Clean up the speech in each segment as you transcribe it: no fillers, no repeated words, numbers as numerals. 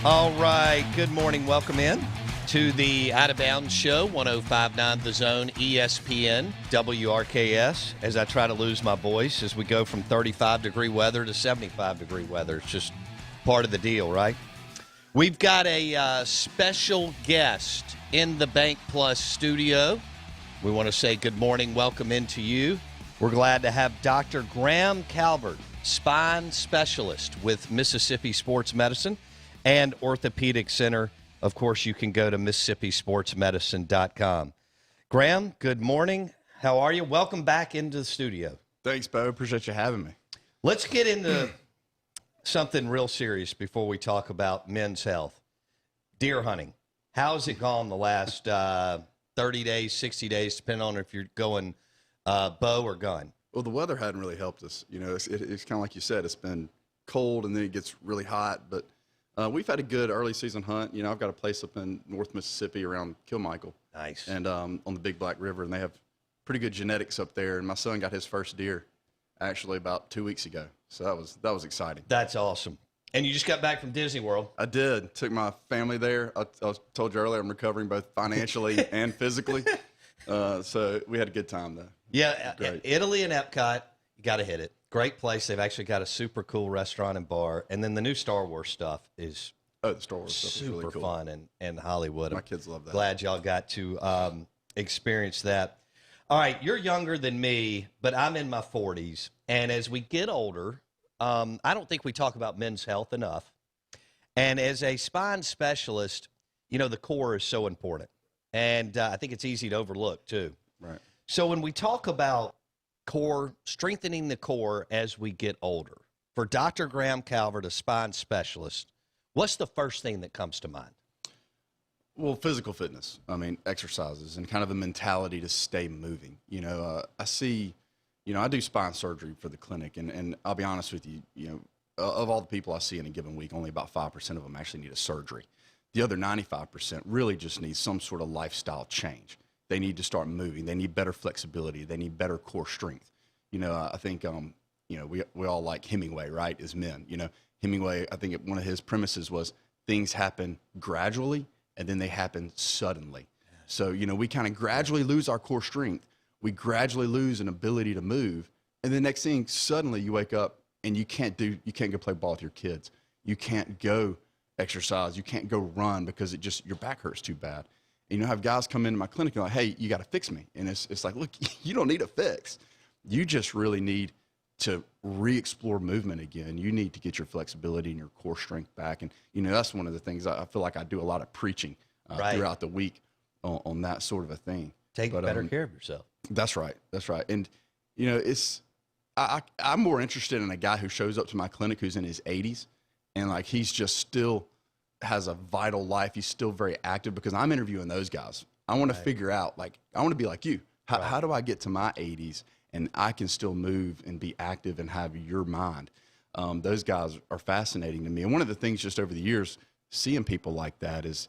All right. Good morning. Welcome in to the Out of Bounds Show, 105.9 The Zone, ESPN, WRKS. As I try to lose my voice as we go from 35-degree weather to 75-degree weather. It's just part of the deal, right? We've got a special guest in the Bank Plus studio. We want to say good morning, welcome into you. We're glad to have Dr. Graham Calvert, spine specialist with Mississippi Sports Medicine and Orthopedic Center. Of course, you can go to MississippiSportsMedicine.com. Graham, good morning. How are you? Welcome back into the studio. Thanks, Bo. Appreciate you having me. Let's get into something real serious before we talk about men's health. Deer hunting. How's it gone the last 30 days, 60 days, depending on if you're going bow or gun? Well, the weather hadn't really helped us. You know, it's kind of like you said, it's been cold and then it gets really hot, but we've had a good early season hunt. You know, I've got a place up in North Mississippi around Kilmichael. Nice. And on the Big Black River, and they have pretty good genetics up there. And my son got his first deer actually about 2 weeks ago. So that was exciting. That's awesome. And you just got back from Disney World. I did. Took my family there. I told you earlier I'm recovering both financially and physically. So we had a good time, though. Yeah, Great. Italy and Epcot, you got to hit it. Great place. They've actually got a super cool restaurant and bar. And then the new Star Wars stuff is The Star Wars stuff is super really cool. fun in Hollywood. My kids love that. Glad y'all got to experience that. All right, you're younger than me, but I'm in my 40s. And as we get older, I don't think we talk about men's health enough. And as a spine specialist, you know, the core is so important. And I think it's easy to overlook, too. Right. So when we talk about core, strengthening the core as we get older, for Dr. Graham Calvert, a spine specialist, what's the first thing that comes to mind? Well, physical fitness. I mean, exercises and kind of the mentality to stay moving. You know, I see, you know, I do spine surgery for the clinic, and I'll be honest with you, you know, of all the people I see in a given week, only about 5% of them actually need a surgery. The other 95% really just need some sort of lifestyle change. They need to start moving. They need better flexibility. They need better core strength. You know, I think, you know, we all like Hemingway, right, as men. You know, Hemingway, I think one of his premises was things happen gradually and then they happen suddenly. So, you know, we kind of gradually lose our core strength. We gradually lose an ability to move. And the next thing, suddenly you wake up and you can't go play ball with your kids. You can't go exercise. You can't go run because your back hurts too bad. And you know, have guys come into my clinic and like, hey, you got to fix me. And it's like, look, you don't need a fix. You just really need to re-explore movement again. You need to get your flexibility and your core strength back. And, you know, that's one of the things I feel like I do a lot of preaching throughout the week on that sort of a thing. Take better care of yourself. That's right. That's right. And, you know, I'm more interested in a guy who shows up to my clinic who's in his 80s and, like, he's just still has a vital life. He's still very active because I'm interviewing those guys. I want to figure out, like, I want to be like you. How do I get to my 80s and I can still move and be active and have your mind? Those guys are fascinating to me. And one of the things just over the years, seeing people like that is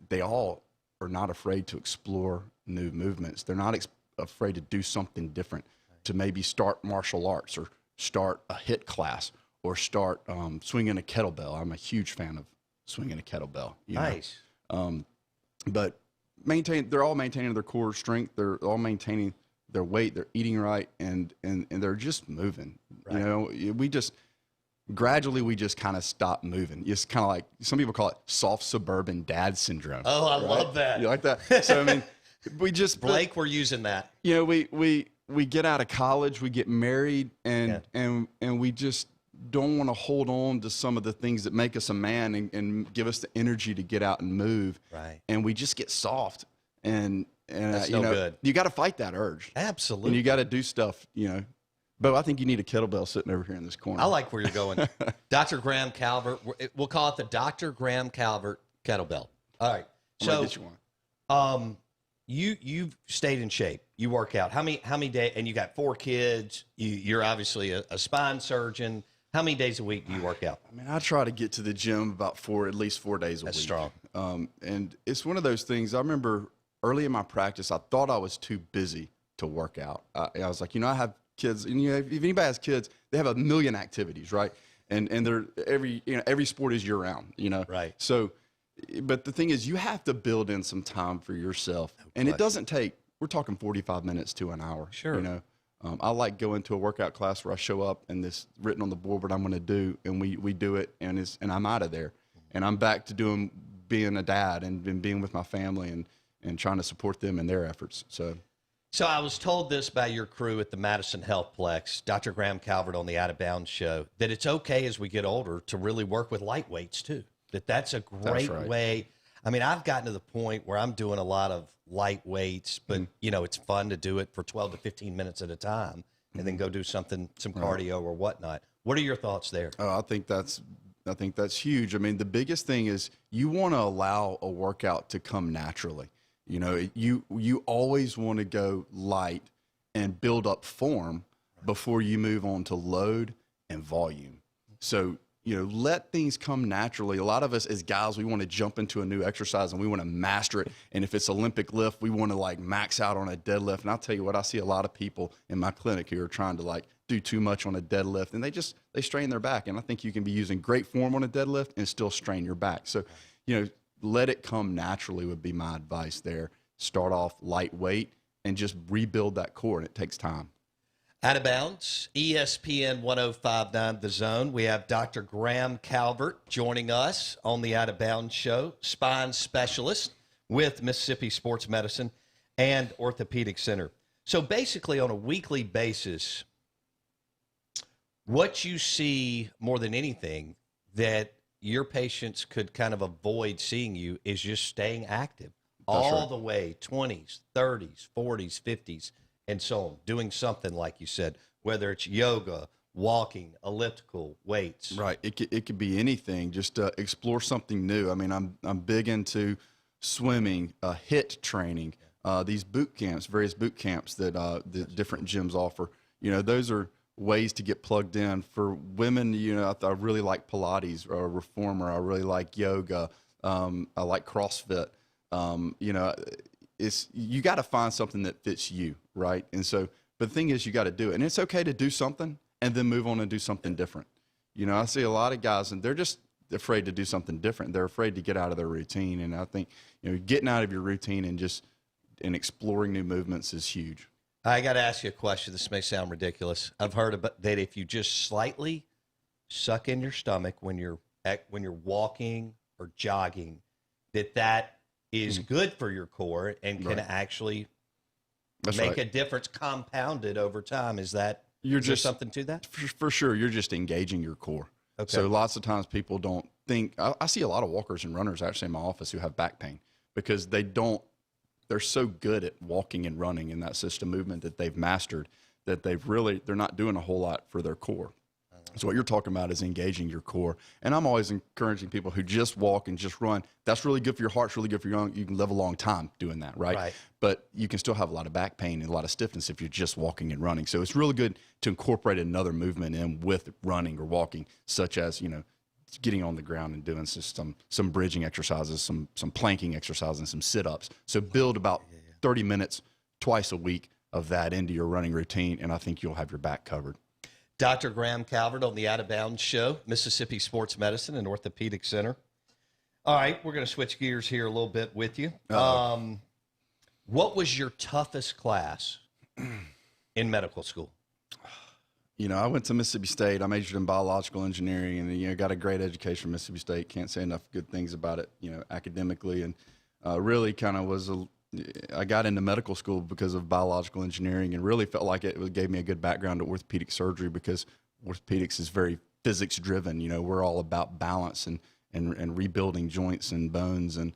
they all are not afraid to explore new movements. They're not afraid to do something different, to maybe start martial arts or start a HIIT class or start swinging a kettlebell. I'm a huge fan of swinging a kettlebell. Nice. But they're all maintaining their core strength. They're all maintaining their weight. They're eating right, and they're just moving. Right. You know, we just kind of stop moving. It's kind of like some people call it soft suburban dad syndrome. Oh, I love that. You like that? So I mean, Blake, we're using that. You know, we get out of college, we get married, and we just don't want to hold on to some of the things that make us a man and give us the energy to get out and move. Right. And we just get soft. And that's you know, good. You got to fight that urge. Absolutely. And you got to do stuff, you know. But I think you need a kettlebell sitting over here in this corner. I like where you're going. Dr. Graham Calvert. We'll call it the Dr. Graham Calvert kettlebell. All right. So get you one. You've stayed in shape. You work out. How many days? And you got 4 kids. You're obviously a spine surgeon. How many days a week do you work out? I mean, I try to get to the gym about at least 4 days a week. That's strong. And it's one of those things. I remember early in my practice, I thought I was too busy to work out. I was like, you know, I have kids, and you know, if anybody has kids, they have a million activities, right? and they're every sport is year round, Right. So, but the thing is, you have to build in some time for yourself, and it doesn't take. We're talking 45 minutes to an hour. Sure. I like going to a workout class where I show up and this written on the board what I'm going to do, and we do it, and I'm out of there, and I'm back to being a dad and being with my family and trying to support them in their efforts. So I was told this by your crew at the Madison Healthplex, Dr. Graham Calvert on the Out of Bounds show, that it's okay as we get older to really work with light weights too. That's a great way. I mean, I've gotten to the point where I'm doing a lot of light weights, but it's fun to do it for 12 to 15 minutes at a time and then go do some cardio or whatnot. What are your thoughts there? I think that's huge. I mean, the biggest thing is you want to allow a workout to come naturally. You always want to go light and build up form before you move on to load and volume. So, let things come naturally. A lot of us as guys, we want to jump into a new exercise and we want to master it. And if it's Olympic lift, we want to like max out on a deadlift. And I'll tell you what, I see a lot of people in my clinic who are trying to like do too much on a deadlift, and they strain their back. And I think you can be using great form on a deadlift and still strain your back. So, let it come naturally would be my advice there. Start off lightweight and just rebuild that core, and it takes time. Out of Bounds, ESPN 105.9 The Zone. We have Dr. Graham Calvert joining us on the Out of Bounds show, spine specialist with Mississippi Sports Medicine and Orthopedic Center. So basically on a weekly basis, what you see more than anything that your patients could kind of avoid seeing you is just staying active all the way, 20s, 30s, 40s, 50s, and so on, doing something like you said, whether it's yoga, walking, elliptical, weights. Right. It could be anything. Just explore something new. I mean, I'm big into swimming, HIIT training, these boot camps, various boot camps that the different gyms offer. Those are ways to get plugged in. For women, I really like Pilates or Reformer. I really like yoga. I like CrossFit. You got to find something that fits you, right? And so, but the thing is, you got to do it. And it's okay to do something and then move on and do something different. I see a lot of guys, and they're just afraid to do something different. They're afraid to get out of their routine. And I think, getting out of your routine and exploring new movements is huge. I got to ask you a question. This may sound ridiculous. I've heard about that if you just slightly suck in your stomach when you're walking or jogging, that is good for your core and can actually make a difference compounded over time. Is there something to that? For sure. You're just engaging your core. Okay. So lots of times people don't think, I see a lot of walkers and runners actually in my office who have back pain because they're so good at walking and running in that system movement that they've mastered that they're not doing a whole lot for their core. So what you're talking about is engaging your core. And I'm always encouraging people who just walk and just run. That's really good for your heart. It's really good for your lung. You can live a long time doing that, right? But you can still have a lot of back pain and a lot of stiffness if you're just walking and running. So it's really good to incorporate another movement in with running or walking, such as, getting on the ground and doing some bridging exercises, some planking exercises, and some sit-ups. So build about 30 minutes twice a week of that into your running routine, and I think you'll have your back covered. Dr. Graham Calvert on the Out of Bounds show, Mississippi Sports Medicine and Orthopedic Center. All right, we're going to switch gears here a little bit with you. What was your toughest class in medical school? I went to Mississippi State. I majored in biological engineering and, got a great education from Mississippi State. Can't say enough good things about it, academically. And really kind of I got into medical school because of biological engineering and really felt like it gave me a good background to orthopedic surgery because orthopedics is very physics driven. We're all about balance and rebuilding joints and bones and,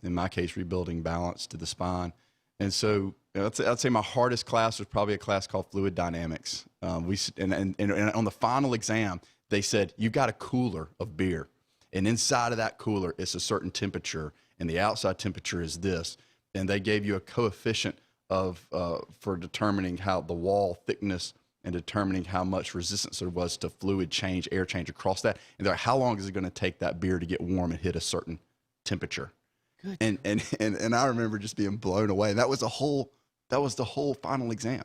in my case, rebuilding balance to the spine. And so I'd say my hardest class was probably a class called fluid dynamics. And on the final exam, they said, you got a cooler of beer. And inside of that cooler is a certain temperature. And the outside temperature is this. And they gave you a coefficient for determining how the wall thickness and determining how much resistance there was to fluid change, air change across that. And they're like, how long is it going to take that beer to get warm and hit a certain temperature? Good. And I remember just being blown away. And that was the whole final exam.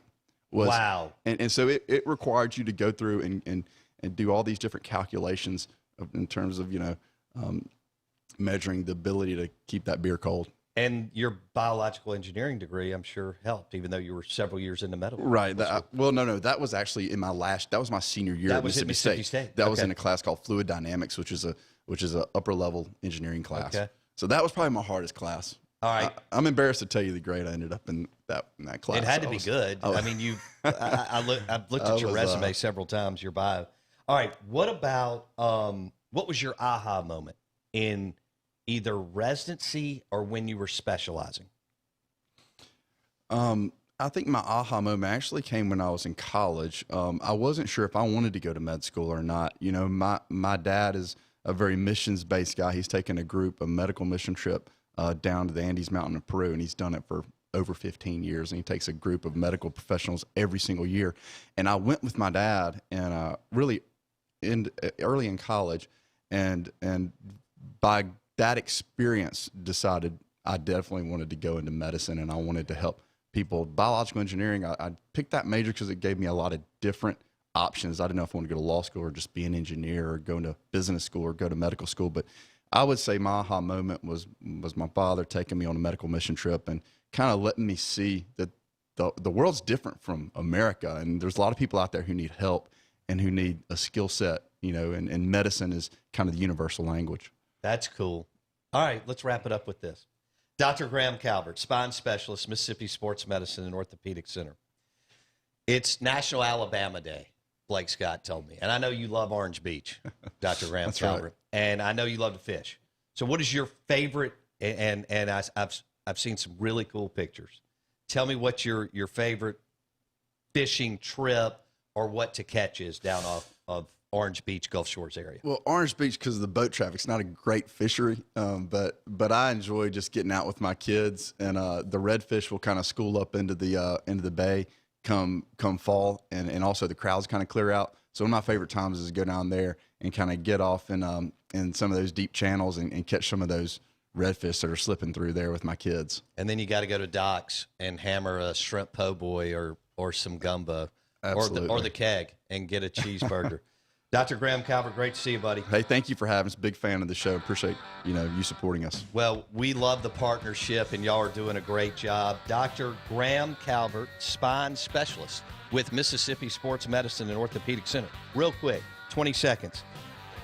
Wow. And so it required you to go through and do all these different calculations in terms of, measuring the ability to keep that beer cold. And your biological engineering degree, I'm sure, helped, even though you were several years into medical. Right. No. That was actually that was my senior year at Mississippi State. That was in a class called Fluid Dynamics, which is a upper level engineering class. Okay. So that was probably my hardest class. All right. I'm embarrassed to tell you the grade I ended up in that class. It had to be good. I mean, I've looked at your resume several times, your bio. All right. What about, what was your aha moment in either residency or when you were specializing? I think my aha moment actually came when I was in college. I wasn't sure if I wanted to go to med school or not. My dad is a very missions-based guy. He's taken a medical mission trip down to the Andes Mountain of Peru, and he's done it for over 15 years. And he takes a group of medical professionals every single year. And I went with my dad, and really early in college, and by that experience, decided I definitely wanted to go into medicine, and I wanted to help people. Biological engineering, I picked that major because it gave me a lot of different options. I didn't know if I wanted to go to law school or just be an engineer or go into business school or go to medical school. But I would say my aha moment was my father taking me on a medical mission trip and kind of letting me see that the world's different from America, and there's a lot of people out there who need help and who need a skill set, and medicine is kind of the universal language. That's cool. All right, let's wrap it up with this. Dr. Graham Calvert, spine specialist, Mississippi Sports Medicine and Orthopedic Center. It's National Alabama Day, Blake Scott told me. And I know you love Orange Beach, Dr. Graham Calvert. Right. And I know you love to fish. So what is your favorite, and I've seen some really cool pictures. Tell me what your favorite fishing trip or what to catch is down off of Orange Beach, Gulf Shores area. Well, Orange Beach, because of the boat traffic, it's not a great fishery, but I enjoy just getting out with my kids, and the redfish will kind of school up into the bay come fall, and also the crowds kind of clear out. So one of my favorite times is to go down there and kind of get off in some of those deep channels and catch some of those redfish that are slipping through there with my kids. And then you got to go to docks and hammer a shrimp po' boy or some gumbo, or the keg, and get a cheeseburger. Dr. Graham Calvert, great to see you, buddy. Hey, thank you for having us. Big fan of the show. Appreciate you supporting us. Well, we love the partnership, and y'all are doing a great job. Dr. Graham Calvert, spine specialist with Mississippi Sports Medicine and Orthopedic Center. Real quick, 20 seconds.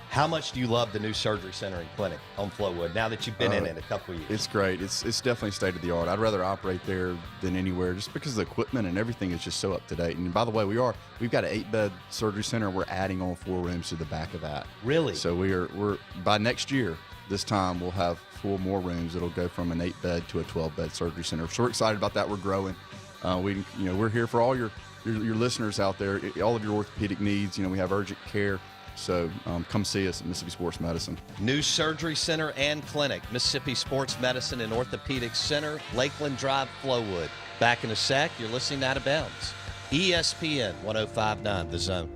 How much do you love the new surgery center and clinic on Flowwood now that you've been in it a couple of years? It's great. It's definitely state of the art. I'd rather operate there than anywhere just because the equipment and everything is just so up to date. And by the way, we've got an 8-bed surgery center. We're adding on 4 rooms to the back of that. Really? So we're by next year, this time we'll have 4 more rooms. It'll go from an 8-bed to a 12-bed surgery center. So we're excited about that. We're growing. We're here for all your listeners out there, all of your orthopedic needs. We have urgent care. So come see us at Mississippi Sports Medicine. New surgery center and clinic, Mississippi Sports Medicine and Orthopedic Center, Lakeland Drive, Flowwood. Back in a sec, you're listening to Out of Bounds. ESPN 105.9 The Zone.